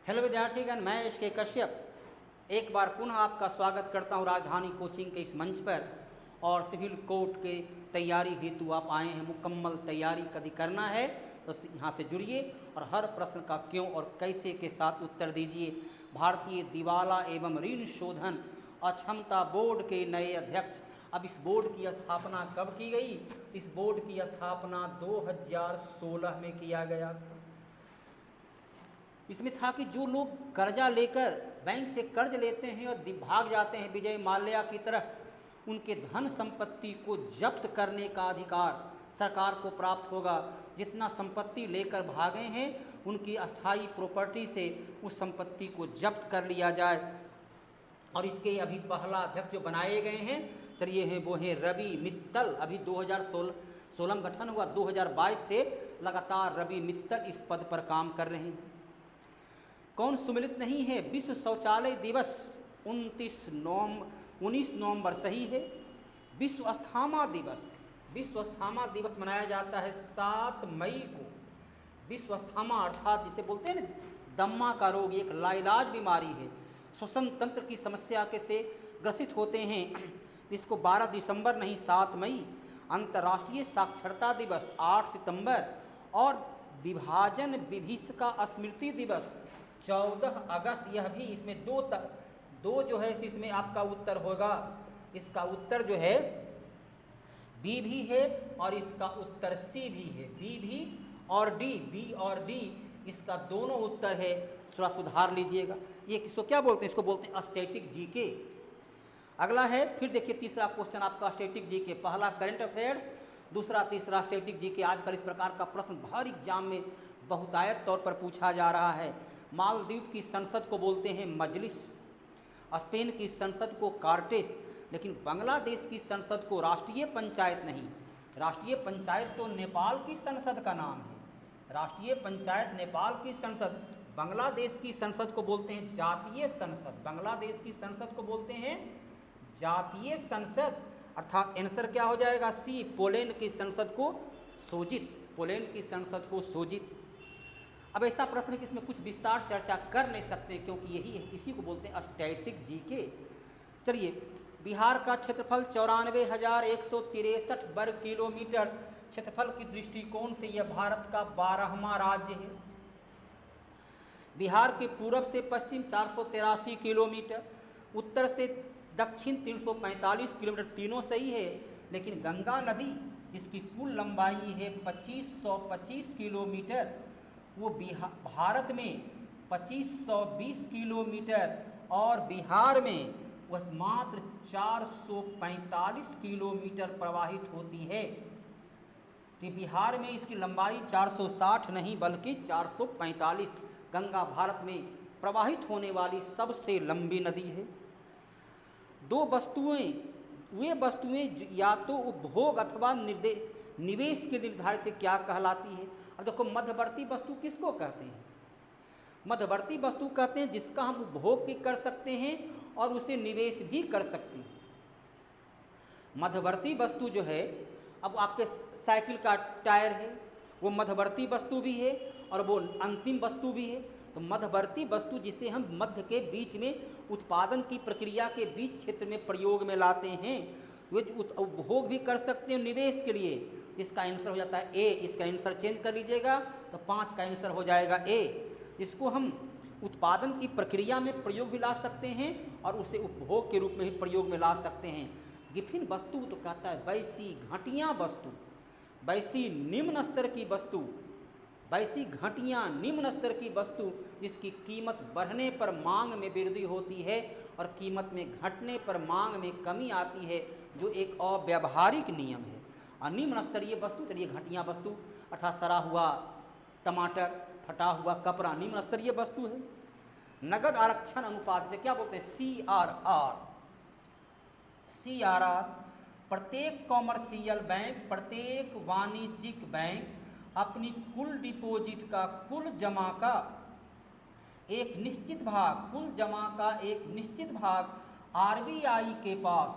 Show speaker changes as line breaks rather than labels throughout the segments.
Hello विद्यार्थीगण, मैं S के कश्यप एक बार पुनः आपका स्वागत करता हूं राजधानी कोचिंग के इस मंच पर। और सिविल कोर्ट के तैयारी हेतु आप आए हैं, मुकम्मल तैयारी कभी करना है तो यहाँ से जुड़िए और हर प्रश्न का क्यों और कैसे के साथ उत्तर दीजिए। भारतीय दिवाला एवं ऋण शोधन अक्षमता बोर्ड के नए अध्यक्ष। अब इस बोर्ड की स्थापना कब की गई? इस बोर्ड की स्थापना 2016 में किया गया था। इसमें था कि जो लोग कर्जा लेकर बैंक से कर्ज लेते हैं और भाग जाते हैं विजय माल्या की तरह, उनके धन संपत्ति को जब्त करने का अधिकार सरकार को प्राप्त होगा। जितना संपत्ति लेकर भागे हैं उनकी अस्थाई प्रॉपर्टी से उस संपत्ति को जब्त कर लिया जाए। और इसके अभी पहला अध्यक्ष जो बनाए गए हैं, चलिए हैं वो हैं रवि मित्तल। अभी 2016 में गठन हुआ, 2022 से लगातार रवि मित्तल इस पद पर काम कर रहे हैं। कौन सुमिलित नहीं है? विश्व शौचालय दिवस 19 नवंबर सही है। विश्व अस्थमा दिवस मनाया जाता है 7 मई को। विश्व अस्थमा अर्थात जिसे बोलते हैं ना, दम्मा का रोग, एक लाइलाज बीमारी है, श्वसन तंत्र की समस्या के से ग्रसित होते हैं। इसको 12 दिसंबर नहीं 7 मई। अंतर्राष्ट्रीय साक्षरता दिवस 8 सितंबर। और विभाजन विभीषिका स्मृति दिवस 14 अगस्त। यह भी इसमें दो जो है इसमें आपका उत्तर होगा। इसका उत्तर जो है बी भी है और इसका उत्तर सी भी है। बी और डी इसका दोनों उत्तर है। थोड़ा सुधार लीजिएगा। ये किसको क्या बोलते हैं? इसको बोलते हैं स्टैटिक जीके। अगला है, फिर देखिए तीसरा क्वेश्चन आपका स्टैटिक जीके। पहला करंट अफेयर्स, दूसरा तीसरा स्टैटिक जीके। आजकल इस प्रकार का प्रश्न हर एग्जाम में बहुतायत तौर पर पूछा जा रहा है। मालदीव की संसद को बोलते हैं मजलिस, स्पेन की संसद को कार्टेस, लेकिन बांग्लादेश की संसद को राष्ट्रीय पंचायत नहीं। राष्ट्रीय पंचायत तो नेपाल की संसद का नाम है। राष्ट्रीय पंचायत नेपाल की संसद। बांग्लादेश की संसद को बोलते हैं जातीय संसद। बांग्लादेश की संसद को बोलते हैं जातीय संसद। अर्थात आंसर क्या हो जाएगा? सी। पोलैंड की संसद को सोजित। पोलैंड की संसद को सोजित। अब ऐसा प्रश्न है कि इसमें कुछ विस्तार चर्चा कर नहीं सकते क्योंकि यही है, इसी को बोलते हैं स्टैटिक जीके। चलिए, बिहार का क्षेत्रफल 94,163 वर्ग किलोमीटर। क्षेत्रफल की दृष्टिकोण से यह भारत का 12वां राज्य है। बिहार के पूरब से पश्चिम 483 किलोमीटर, उत्तर से दक्षिण 345 किलोमीटर, तीनों सही है। लेकिन गंगा नदी, इसकी कुल लंबाई है 2525 किलोमीटर, वो भारत में 2520 किलोमीटर और बिहार में वह मात्र 445 किलोमीटर प्रवाहित होती है। तो बिहार में इसकी लंबाई 460 नहीं बल्कि 445। गंगा भारत में प्रवाहित होने वाली सबसे लंबी नदी है। वे वस्तुएं या तो उपभोग अथवा निवेश के निर्धारित है, क्या कहलाती है? अब देखो, मध्यवर्ती वस्तु किसको कहते हैं? मध्यवर्ती वस्तु कहते हैं जिसका हम उपभोग भी कर सकते हैं और उसे निवेश भी कर सकते हैं। मध्यवर्ती वस्तु जो है, अब आपके साइकिल का टायर है, वो मध्यवर्ती वस्तु भी है और वो अंतिम वस्तु भी है। तो मध्यवर्ती वस्तु जिसे हम मध्य के बीच में उत्पादन की प्रक्रिया के बीच क्षेत्र में प्रयोग में लाते हैं, वो उपभोग भी कर सकते हैं निवेश के लिए। इसका आंसर हो जाता है ए। इसका आंसर चेंज कर लीजिएगा तो 5 का आंसर हो जाएगा ए। इसको हम उत्पादन की प्रक्रिया में प्रयोग भी ला सकते हैं और उसे उपभोग के रूप में भी प्रयोग में ला सकते हैं। विभिन्न वस्तु तो कहता है वैसी घटिया वस्तु, वैसी निम्न स्तर की वस्तु, वैसी घटिया निम्न स्तर की वस्तु जिसकी कीमत बढ़ने पर मांग में वृद्धि होती है और कीमत में घटने पर मांग में कमी आती है, जो एक अव्यावहारिक नियम है। और निम्न स्तरीय वस्तु, चलिए घटिया वस्तु अर्थात सड़ा हुआ टमाटर, फटा हुआ कपड़ा निम्न स्तरीय वस्तु है। नगद आरक्षण अनुपात से क्या बोलते हैं? CRR। प्रत्येक कॉमर्शियल बैंक, प्रत्येक वाणिज्यिक बैंक अपनी कुल डिपॉजिट का कुल जमा का एक निश्चित भाग RBI के पास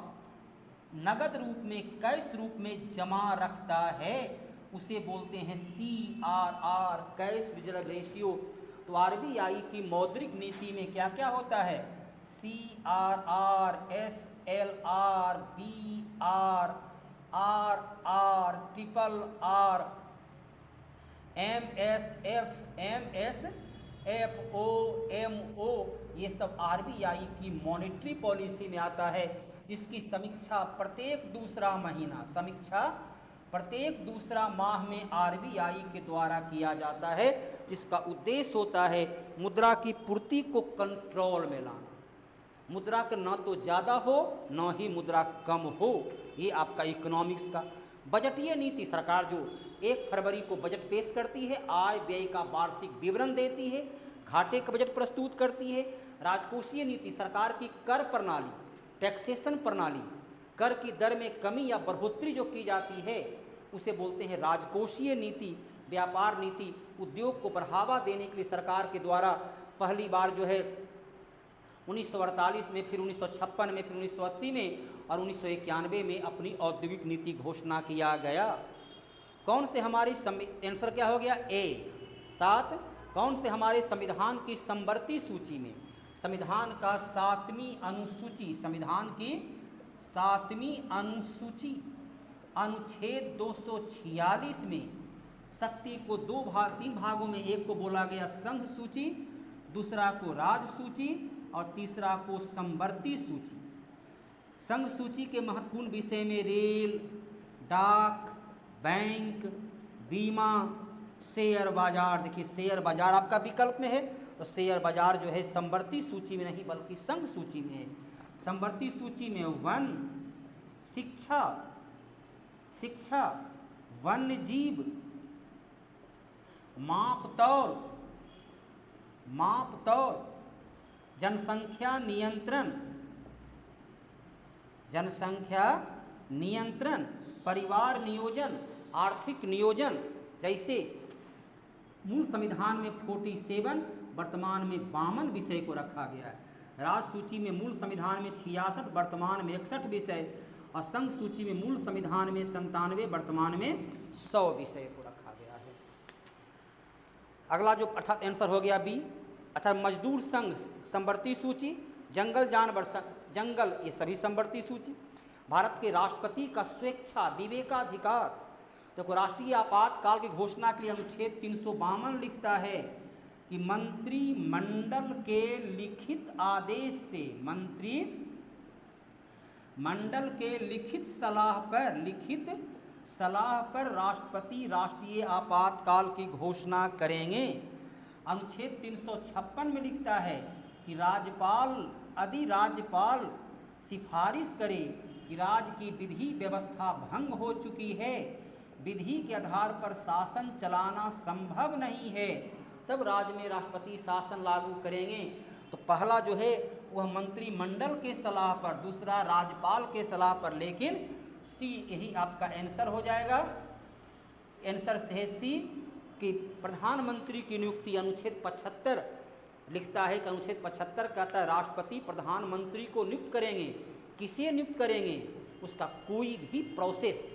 नगद रूप में, कैश रूप में जमा रखता है, उसे बोलते हैं CRR, कैश रिजर्व रेशियो। तो आरबीआई की मौद्रिक नीति में क्या क्या होता है? CRR, SLR, BR, RR, RRR, MSFO, MO, ये सब आरबीआई की मॉनेटरी पॉलिसी में आता है। इसकी समीक्षा प्रत्येक दूसरा महीना, समीक्षा प्रत्येक दूसरा माह में आरबीआई के द्वारा किया जाता है, जिसका उद्देश्य होता है मुद्रा की पूर्ति को कंट्रोल में लाना। मुद्रा का ना तो ज़्यादा हो ना ही मुद्रा कम हो। ये आपका इकोनॉमिक्स का। बजटीय नीति, सरकार जो 1 फरवरी को बजट पेश करती है, आय व्यय का वार्षिक विवरण देती है, घाटे का बजट प्रस्तुत करती है। राजकोषीय नीति, सरकार की कर प्रणाली, टैक्सेशन प्रणाली, कर की दर में कमी या बढ़ोतरी जो की जाती है उसे बोलते हैं राजकोषीय नीति। व्यापार नीति, उद्योग को बढ़ावा देने के लिए सरकार के द्वारा पहली बार जो है 1948 में, फिर 1956 में, फिर 1980 में और 1991 में अपनी औद्योगिक नीति घोषणा किया गया। कौन से हमारी आंसर क्या हो गया? ए 7। कौन से हमारे संविधान की समवर्ती सूची में, संविधान का 7वीं अनुसूची, संविधान की 7वीं अनुसूची अनुच्छेद 246 में शक्ति को 3 भागों में, एक को बोला गया संघ सूची, दूसरा को राज सूची और तीसरा को समवर्ती सूची। संघ सूची के महत्वपूर्ण विषय में रेल, डाक, बैंक, बीमा, शेयर बाजार। देखिए शेयर बाजार आपका विकल्प में है, तो शेयर बाजार जो है समवर्ती सूची में नहीं बल्कि संघ सूची में है। समवर्ती सूची में वन, शिक्षा, वन्य जीव, मापतौल, जनसंख्या नियंत्रण, परिवार नियोजन, आर्थिक नियोजन। जैसे मूल संविधान में 47, वर्तमान में 52 विषय को रखा गया है। राज सूची में मूल संविधान में 66, वर्तमान में 61 विषय, और संघ सूची में मूल संविधान में 97, वर्तमान में 100 विषय को रखा गया है। अगला जो अर्थात आंसर हो गया बी, अर्थात मजदूर संघ समवर्ती सूची, जंगल जानवर जंगल, ये सभी समवर्ती सूची। भारत के राष्ट्रपति का स्वेच्छा विवेकाधिकार। देखो राष्ट्रीय आपातकाल की घोषणा के लिए अनुच्छेद 352 लिखता है कि मंत्रिमंडल के लिखित आदेश से, मंत्रिमंडल के लिखित सलाह पर राष्ट्रपति राष्ट्रीय आपातकाल की घोषणा करेंगे। अनुच्छेद 356 में लिखता है कि यदि राज्यपाल सिफारिश करे कि राज्य की विधि व्यवस्था भंग हो चुकी है, विधि के आधार पर शासन चलाना संभव नहीं है, तब राज्य में राष्ट्रपति शासन लागू करेंगे। तो पहला जो है वह मंत्रिमंडल के सलाह पर, दूसरा राज्यपाल के सलाह पर, लेकिन सी यही आपका आंसर हो जाएगा। आंसर से है सी कि प्रधानमंत्री की नियुक्ति, अनुच्छेद 75 लिखता है कि अनुच्छेद 75 कहता है राष्ट्रपति प्रधानमंत्री को नियुक्त करेंगे। किसे नियुक्त करेंगे? उसका कोई भी प्रोसेस,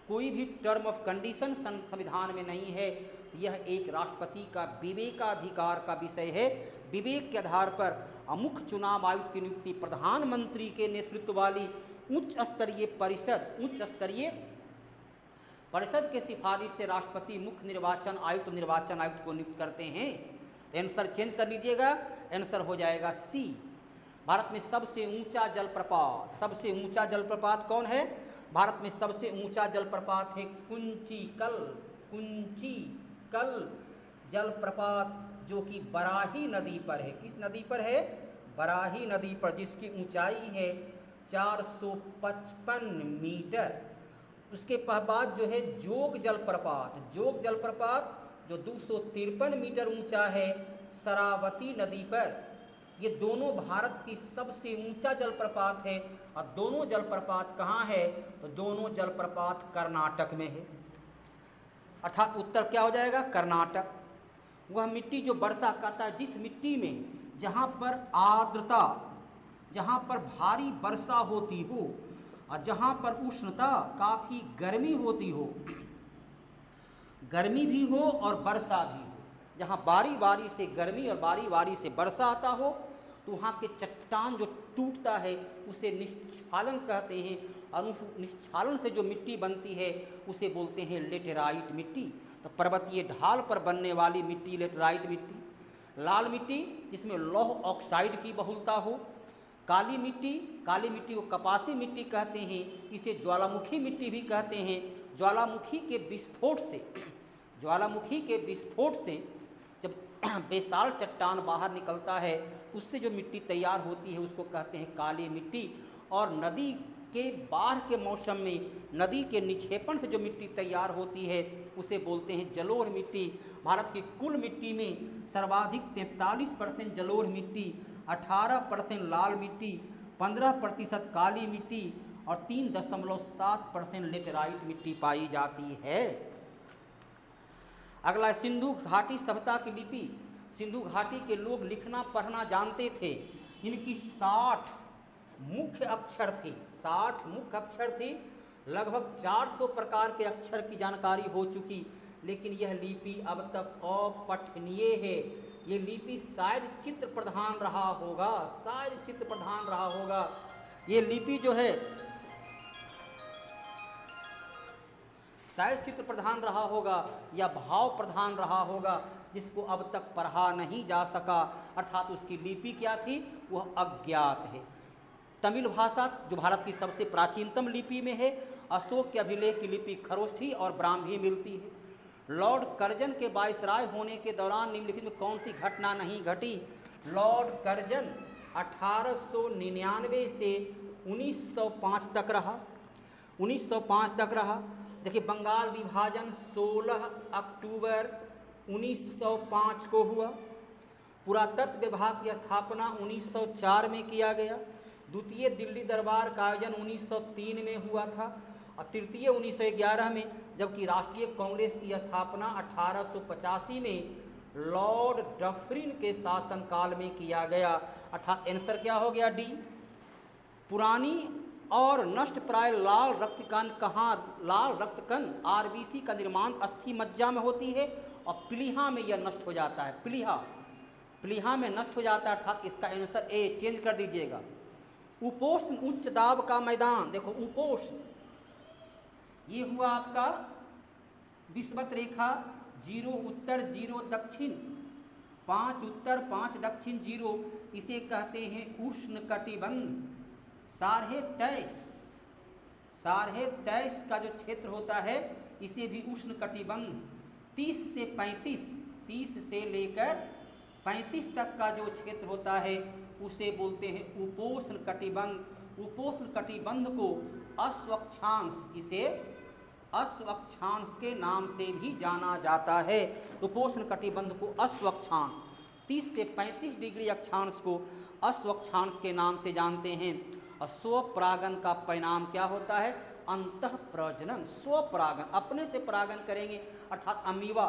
कोई भी टर्म ऑफ कंडीशन संविधान में नहीं है। यह एक राष्ट्रपति का विवेकाधिकार का विषय है। विवेक के आधार पर मुख्य चुनाव आयुक्त की नियुक्ति प्रधानमंत्री के नेतृत्व वाली उच्च स्तरीय परिषद के सिफारिश से राष्ट्रपति मुख्य निर्वाचन आयुक्त को नियुक्त करते हैं। आंसर चेंज कर लीजिएगा, आंसर हो जाएगा सी। भारत में सबसे ऊंचा जलप्रपात कौन है? भारत में सबसे ऊंचा जलप्रपात है कुंचिकल जलप्रपात, जो कि बराही नदी पर है। किस नदी पर है? बराही नदी पर, जिसकी ऊंचाई है 455 मीटर। उसके बाद जो है जोग जलप्रपात जो 253 मीटर ऊंचा है शरावती नदी पर। ये दोनों भारत की सबसे ऊंचा जलप्रपात है। और दोनों जलप्रपात कहाँ है? तो दोनों जलप्रपात कर्नाटक में है। अर्थात उत्तर क्या हो जाएगा? कर्नाटक। वह मिट्टी जो वर्षा करता है, जिस मिट्टी में जहाँ पर आर्द्रता, जहाँ पर भारी वर्षा होती हो और जहाँ पर उष्णता काफ़ी गर्मी होती हो, गर्मी भी हो और वर्षा भी हो, जहाँ बारी बारी से गर्मी और बारी बारी से वर्षा आता हो, तो वहाँ के चट्टान जो टूटता है उसे निस्क्षालन कहते हैं। और निस्क्षालन से जो मिट्टी बनती है उसे बोलते हैं लेटेराइट मिट्टी। तो पर्वतीय ढाल पर बनने वाली मिट्टी लेटेराइट मिट्टी। लाल मिट्टी जिसमें लौह ऑक्साइड की बहुलता हो। काली मिट्टी को कपासी मिट्टी कहते हैं। इसे ज्वालामुखी मिट्टी भी कहते हैं। ज्वालामुखी के विस्फोट से जब बेसाल चट्टान बाहर निकलता है, उससे जो मिट्टी तैयार होती है उसको कहते हैं काली मिट्टी। और नदी के बाढ़ के मौसम में नदी के निक्षेपण से जो मिट्टी तैयार होती है उसे बोलते हैं जलोढ़ मिट्टी। भारत की कुल मिट्टी में सर्वाधिक 43% जलोढ़ मिट्टी, 18% लाल मिट्टी, 15% काली मिट्टी और 3.7% लेटेराइट मिट्टी पाई जाती है। अगला सिंधु घाटी सभ्यता की लिपि। सिंधु घाटी के लोग लिखना पढ़ना जानते थे। इनकी 60 मुख्य अक्षर थे। लगभग 400 प्रकार के अक्षर की जानकारी हो चुकी, लेकिन यह लिपि अब तक अपठनीय है। ये लिपि शायद चित्र प्रधान रहा होगा। ये लिपि जो है शायद चित्र प्रधान रहा होगा या भाव प्रधान रहा होगा, जिसको अब तक पढ़ा नहीं जा सका, अर्थात उसकी लिपि क्या थी वह अज्ञात है। तमिल भाषा जो भारत की सबसे प्राचीनतम लिपि में है, अशोक के अभिलेख की लिपि खरोष्ठी और ब्राह्मी मिलती है। लॉर्ड कर्जन के वायसराय होने के दौरान निम्नलिखित में कौन सी घटना नहीं घटी? लॉर्ड कर्जन 1899 से 1905 तक रहा। देखिए, बंगाल विभाजन 16 अक्टूबर 1905 को हुआ। पुरातत्व विभाग की स्थापना 1904 में किया गया। द्वितीय दिल्ली दरबार का आयोजन 1903 में हुआ था और तृतीय 1911 में, जबकि राष्ट्रीय कांग्रेस की स्थापना 1885 में लॉर्ड डफरिन के शासनकाल में किया गया। अर्थात आंसर क्या हो गया? डी। पुरानी और नष्ट प्राय लाल रक्तकण आरबीसी का निर्माण अस्थि मज्जा में होती है और प्लीहा में यह नष्ट हो जाता है। प्लीहा में नष्ट हो जाता है, अर्थात इसका आंसर ए चेंज कर दीजिएगा। उपोष्ण उच्च दाब का मैदान, देखो उपोष्ण ये हुआ आपका विषुवत रेखा, 0 उत्तर 0 दक्षिण, 5 उत्तर 5 दक्षिण 0, इसे कहते हैं उष्ण कटिबंध। साढ़े 23 का जो क्षेत्र होता है इसे भी उष्ण कटिबंध। 30 से लेकर 35 तक का जो क्षेत्र होता है उसे बोलते हैं उपोष्ण कटिबंध। उपोष्ण कटिबंध को अश्वक्षांश, इसे अश्वक्षांश के नाम से भी जाना जाता है। उपोष्ण कटिबंध को अश्वक्षांश, 30 से 35 डिग्री अक्षांश को अश्वक्षांश के नाम से जानते हैं। और स्वपरागन का परिणाम क्या होता है? अंतः प्रजनन। स्वपरागन, अपने से परागन करेंगे, अर्थात अमीबा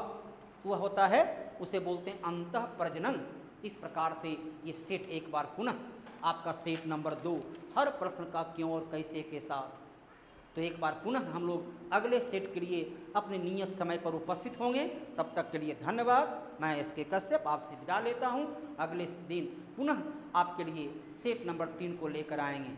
वह होता है, उसे बोलते हैं अंतः प्रजनन। इस प्रकार से ये सेट एक बार पुनः आपका सेट नंबर 2, हर प्रश्न का क्यों और कैसे के साथ। तो एक बार पुनः हम लोग अगले सेट के लिए अपने नियत समय पर उपस्थित होंगे। तब तक के लिए धन्यवाद। मैं एसके कश्यप आपसे विदा लेता हूँ। अगले दिन पुनः आपके लिए सेट नंबर 3 को लेकर आएंगे।